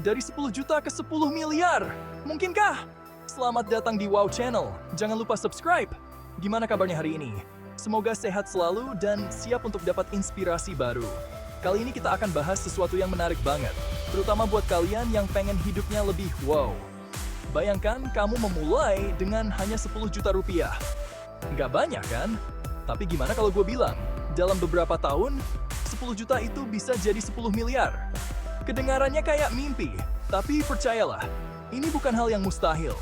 Dari 10 juta ke 10 miliar. Mungkinkah? Selamat datang di Wow Channel. Jangan lupa subscribe. Gimana kabarnya hari ini? Semoga sehat selalu dan siap untuk dapat inspirasi baru. Kali ini kita akan bahas sesuatu yang menarik banget, terutama buat kalian yang pengen hidupnya lebih wow. Bayangkan kamu memulai dengan hanya 10 juta rupiah. Nggak banyak kan? Tapi gimana kalau gue bilang, dalam beberapa tahun, 10 juta itu bisa jadi 10 miliar. Kedengarannya kayak mimpi, tapi percayalah, ini bukan hal yang mustahil.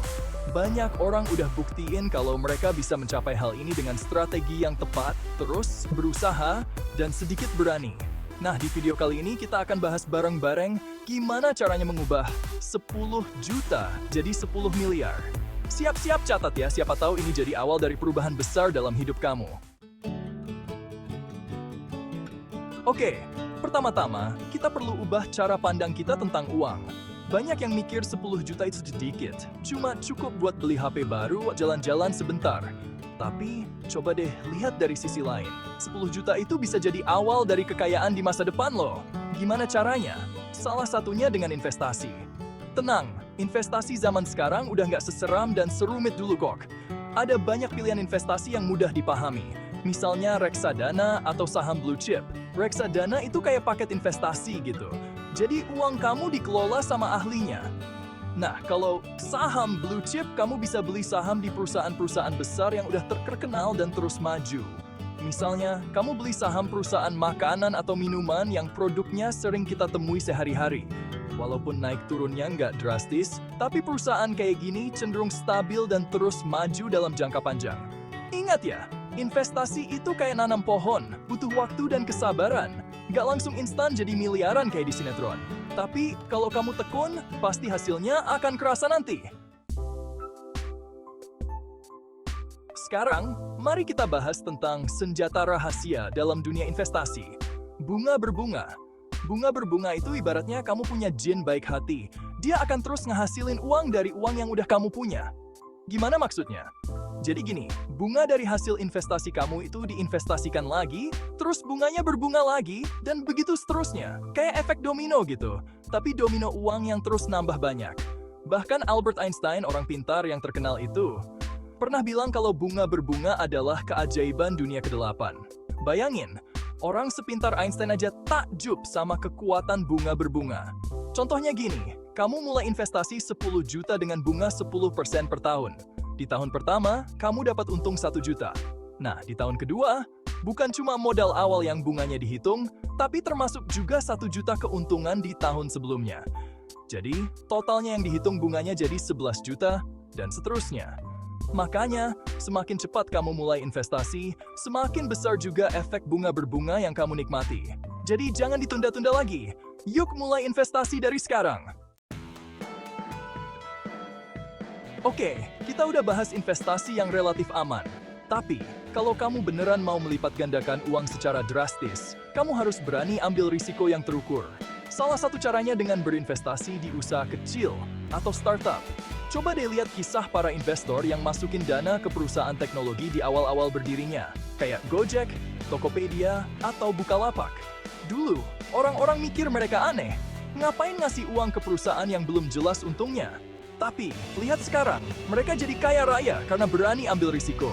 Banyak orang udah buktiin kalau mereka bisa mencapai hal ini dengan strategi yang tepat, terus berusaha, dan sedikit berani. Nah, di video kali ini kita akan bahas bareng-bareng gimana caranya mengubah 10 juta jadi 10 miliar. Siap-siap catat ya, siapa tahu ini jadi awal dari perubahan besar dalam hidup kamu. Oke, pertama-tama, kita perlu ubah cara pandang kita tentang uang. Banyak yang mikir 10 juta itu sedikit, cuma cukup buat beli HP baru, jalan-jalan sebentar. Tapi, coba deh lihat dari sisi lain. 10 juta itu bisa jadi awal dari kekayaan di masa depan loh. Gimana caranya? Salah satunya dengan investasi. Tenang, investasi zaman sekarang udah nggak seseram dan serumit dulu kok. Ada banyak pilihan investasi yang mudah dipahami. Misalnya reksadana atau saham blue chip. Reksadana itu kayak paket investasi gitu. Jadi uang kamu dikelola sama ahlinya. Nah, kalau saham blue chip, kamu bisa beli saham di perusahaan-perusahaan besar yang udah terkenal dan terus maju. Misalnya, kamu beli saham perusahaan makanan atau minuman yang produknya sering kita temui sehari-hari. Walaupun naik turunnya nggak drastis, tapi perusahaan kayak gini cenderung stabil dan terus maju dalam jangka panjang. Ingat ya, investasi itu kayak nanam pohon, butuh waktu dan kesabaran. Nggak langsung instan jadi miliaran kayak di sinetron. Tapi kalau kamu tekun, pasti hasilnya akan kerasa nanti. Sekarang, mari kita bahas tentang senjata rahasia dalam dunia investasi. Bunga berbunga. Bunga berbunga itu ibaratnya kamu punya jin baik hati. Dia akan terus ngehasilin uang dari uang yang udah kamu punya. Gimana maksudnya? Jadi gini, bunga dari hasil investasi kamu itu diinvestasikan lagi, terus bunganya berbunga lagi, dan begitu seterusnya. Kayak efek domino gitu, tapi domino uang yang terus nambah banyak. Bahkan Albert Einstein, orang pintar yang terkenal itu, pernah bilang kalau bunga berbunga adalah keajaiban dunia ke-8. Bayangin, orang sepintar Einstein aja takjub sama kekuatan bunga berbunga. Contohnya gini, kamu mulai investasi 10 juta dengan bunga 10% per tahun. Di tahun pertama, kamu dapat untung 1 juta. Nah, di tahun kedua, bukan cuma modal awal yang bunganya dihitung, tapi termasuk juga 1 juta keuntungan di tahun sebelumnya. Jadi, totalnya yang dihitung bunganya jadi 11 juta, dan seterusnya. Makanya, semakin cepat kamu mulai investasi, semakin besar juga efek bunga berbunga yang kamu nikmati. Jadi, jangan ditunda-tunda lagi. Yuk mulai investasi dari sekarang. Oke, kita udah bahas investasi yang relatif aman. Tapi, kalau kamu beneran mau melipat gandakan uang secara drastis, kamu harus berani ambil risiko yang terukur. Salah satu caranya dengan berinvestasi di usaha kecil atau startup. Coba deh lihat kisah para investor yang masukin dana ke perusahaan teknologi di awal-awal berdirinya, kayak Gojek, Tokopedia, atau Bukalapak. Dulu, orang-orang mikir mereka aneh. Ngapain ngasih uang ke perusahaan yang belum jelas untungnya? Tapi, lihat sekarang, mereka jadi kaya raya karena berani ambil risiko.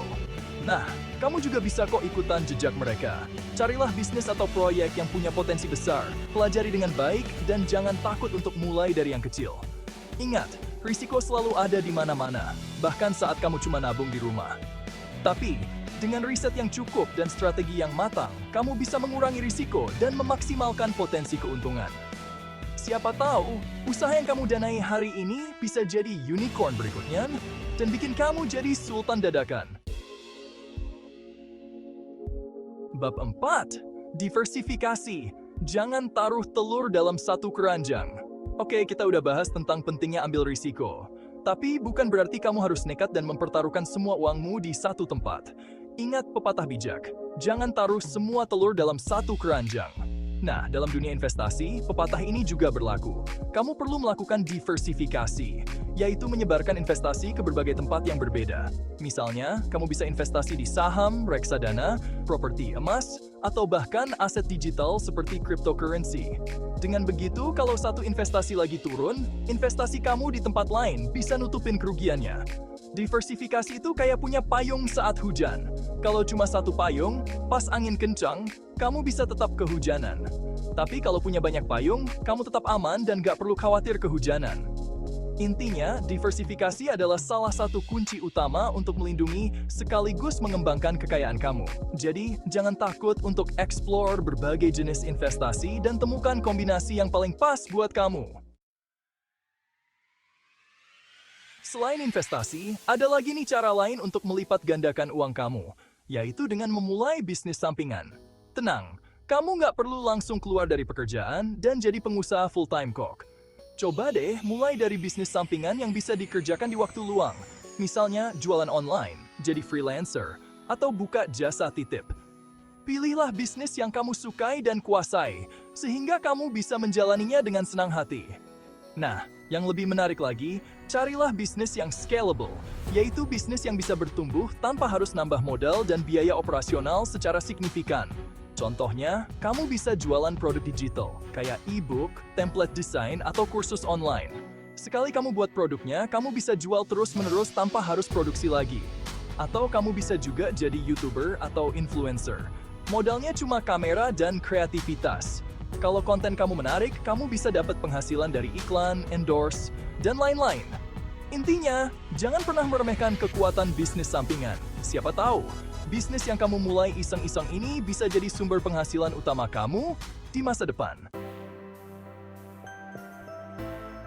Nah, kamu juga bisa kok ikutan jejak mereka. Carilah bisnis atau proyek yang punya potensi besar, pelajari dengan baik, dan jangan takut untuk mulai dari yang kecil. Ingat, risiko selalu ada di mana-mana, bahkan saat kamu cuma nabung di rumah. Tapi, dengan riset yang cukup dan strategi yang matang, kamu bisa mengurangi risiko dan memaksimalkan potensi keuntungan. Siapa tahu, usaha yang kamu danai hari ini bisa jadi unicorn berikutnya dan bikin kamu jadi sultan dadakan. Bab 4. Diversifikasi. Jangan taruh telur dalam satu keranjang. Oke, kita udah bahas tentang pentingnya ambil risiko. Tapi bukan berarti kamu harus nekat dan mempertaruhkan semua uangmu di satu tempat. Ingat pepatah bijak, jangan taruh semua telur dalam satu keranjang. Nah, dalam dunia investasi, pepatah ini juga berlaku. Kamu perlu melakukan diversifikasi, yaitu menyebarkan investasi ke berbagai tempat yang berbeda. Misalnya, kamu bisa investasi di saham, reksadana, properti emas, atau bahkan aset digital seperti cryptocurrency. Dengan begitu, kalau satu investasi lagi turun, investasi kamu di tempat lain bisa nutupin kerugiannya. Diversifikasi itu kayak punya payung saat hujan. Kalau cuma satu payung, pas angin kencang, kamu bisa tetap kehujanan. Tapi kalau punya banyak payung, kamu tetap aman dan gak perlu khawatir kehujanan. Intinya, diversifikasi adalah salah satu kunci utama untuk melindungi sekaligus mengembangkan kekayaan kamu. Jadi, jangan takut untuk explore berbagai jenis investasi dan temukan kombinasi yang paling pas buat kamu. Selain investasi, ada lagi nih cara lain untuk melipat gandakan uang kamu, yaitu dengan memulai bisnis sampingan. Tenang, kamu nggak perlu langsung keluar dari pekerjaan dan jadi pengusaha full-time kok. Coba deh mulai dari bisnis sampingan yang bisa dikerjakan di waktu luang. Misalnya jualan online, jadi freelancer, atau buka jasa titip. Pilihlah bisnis yang kamu sukai dan kuasai, sehingga kamu bisa menjalaninya dengan senang hati. Nah, yang lebih menarik lagi, carilah bisnis yang scalable, yaitu bisnis yang bisa bertumbuh tanpa harus nambah modal dan biaya operasional secara signifikan. Contohnya, kamu bisa jualan produk digital, kayak e-book, template desain, atau kursus online. Sekali kamu buat produknya, kamu bisa jual terus-menerus tanpa harus produksi lagi. Atau kamu bisa juga jadi YouTuber atau influencer. Modalnya cuma kamera dan kreativitas. Kalau konten kamu menarik, kamu bisa dapat penghasilan dari iklan, endorse, dan lain-lain. Intinya, jangan pernah meremehkan kekuatan bisnis sampingan. Siapa tahu, bisnis yang kamu mulai iseng-iseng ini bisa jadi sumber penghasilan utama kamu di masa depan.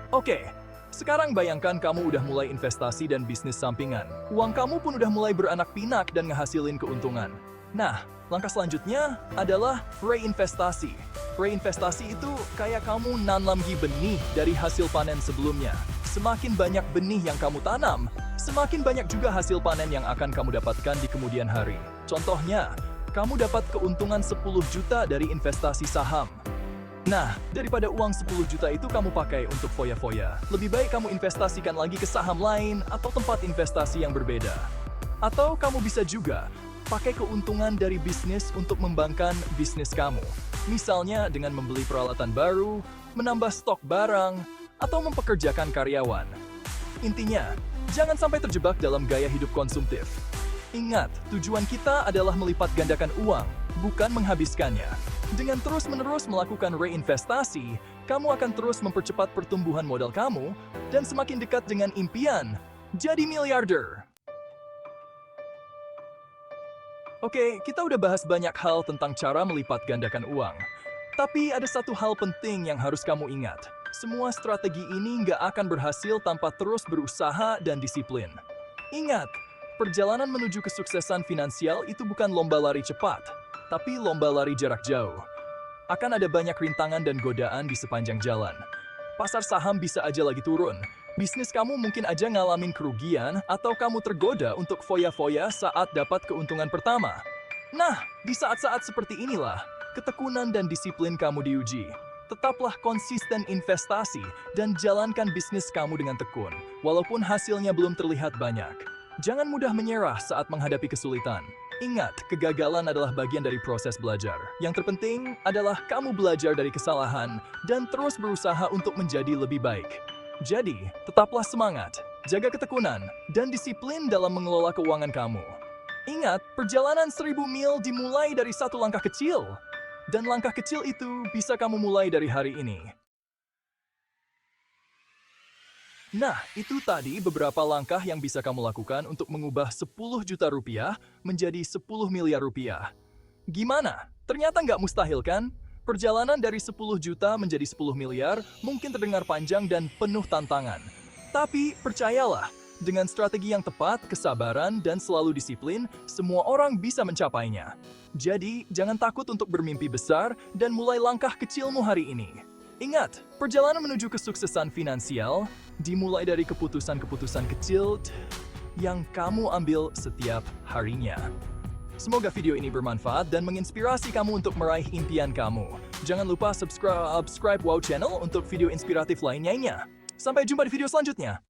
Oke, sekarang bayangkan kamu udah mulai investasi dan bisnis sampingan. Uang kamu pun udah mulai beranak pinak dan ngehasilin keuntungan. Nah, langkah selanjutnya adalah reinvestasi. Reinvestasi itu kayak kamu nanam benih dari hasil panen sebelumnya. Semakin banyak benih yang kamu tanam, semakin banyak juga hasil panen yang akan kamu dapatkan di kemudian hari. Contohnya, kamu dapat keuntungan 10 juta dari investasi saham. Nah, daripada uang 10 juta itu kamu pakai untuk foya-foya, lebih baik kamu investasikan lagi ke saham lain atau tempat investasi yang berbeda. Atau kamu bisa juga pakai keuntungan dari bisnis untuk mengembangkan bisnis kamu. Misalnya dengan membeli peralatan baru, menambah stok barang, atau mempekerjakan karyawan. Intinya, jangan sampai terjebak dalam gaya hidup konsumtif. Ingat, tujuan kita adalah melipat gandakan uang, bukan menghabiskannya. Dengan terus-menerus melakukan reinvestasi, kamu akan terus mempercepat pertumbuhan modal kamu dan semakin dekat dengan impian jadi miliarder. Oke, kita udah bahas banyak hal tentang cara melipat gandakan uang. Tapi ada satu hal penting yang harus kamu ingat. Semua strategi ini nggak akan berhasil tanpa terus berusaha dan disiplin. Ingat, perjalanan menuju kesuksesan finansial itu bukan lomba lari cepat, tapi lomba lari jarak jauh. Akan ada banyak rintangan dan godaan di sepanjang jalan. Pasar saham bisa aja lagi turun. Bisnis kamu mungkin aja ngalamin kerugian atau kamu tergoda untuk foya-foya saat dapat keuntungan pertama. Nah, di saat-saat seperti inilah, ketekunan dan disiplin kamu diuji. Tetaplah konsisten investasi dan jalankan bisnis kamu dengan tekun, walaupun hasilnya belum terlihat banyak. Jangan mudah menyerah saat menghadapi kesulitan. Ingat, kegagalan adalah bagian dari proses belajar. Yang terpenting adalah kamu belajar dari kesalahan dan terus berusaha untuk menjadi lebih baik. Jadi, tetaplah semangat, jaga ketekunan, dan disiplin dalam mengelola keuangan kamu. Ingat, perjalanan 1000 mil dimulai dari satu langkah kecil. Dan langkah kecil itu bisa kamu mulai dari hari ini. Nah, itu tadi beberapa langkah yang bisa kamu lakukan untuk mengubah 10 juta rupiah menjadi 10 miliar rupiah. Gimana? Ternyata nggak mustahil kan? Perjalanan dari 10 juta menjadi 10 miliar mungkin terdengar panjang dan penuh tantangan. Tapi percayalah, dengan strategi yang tepat, kesabaran, dan selalu disiplin, semua orang bisa mencapainya. Jadi, jangan takut untuk bermimpi besar dan mulai langkah kecilmu hari ini. Ingat, perjalanan menuju kesuksesan finansial dimulai dari keputusan-keputusan kecil yang kamu ambil setiap harinya. Semoga video ini bermanfaat dan menginspirasi kamu untuk meraih impian kamu. Jangan lupa subscribe Wow Channel untuk video inspiratif lainnya. Sampai jumpa di video selanjutnya.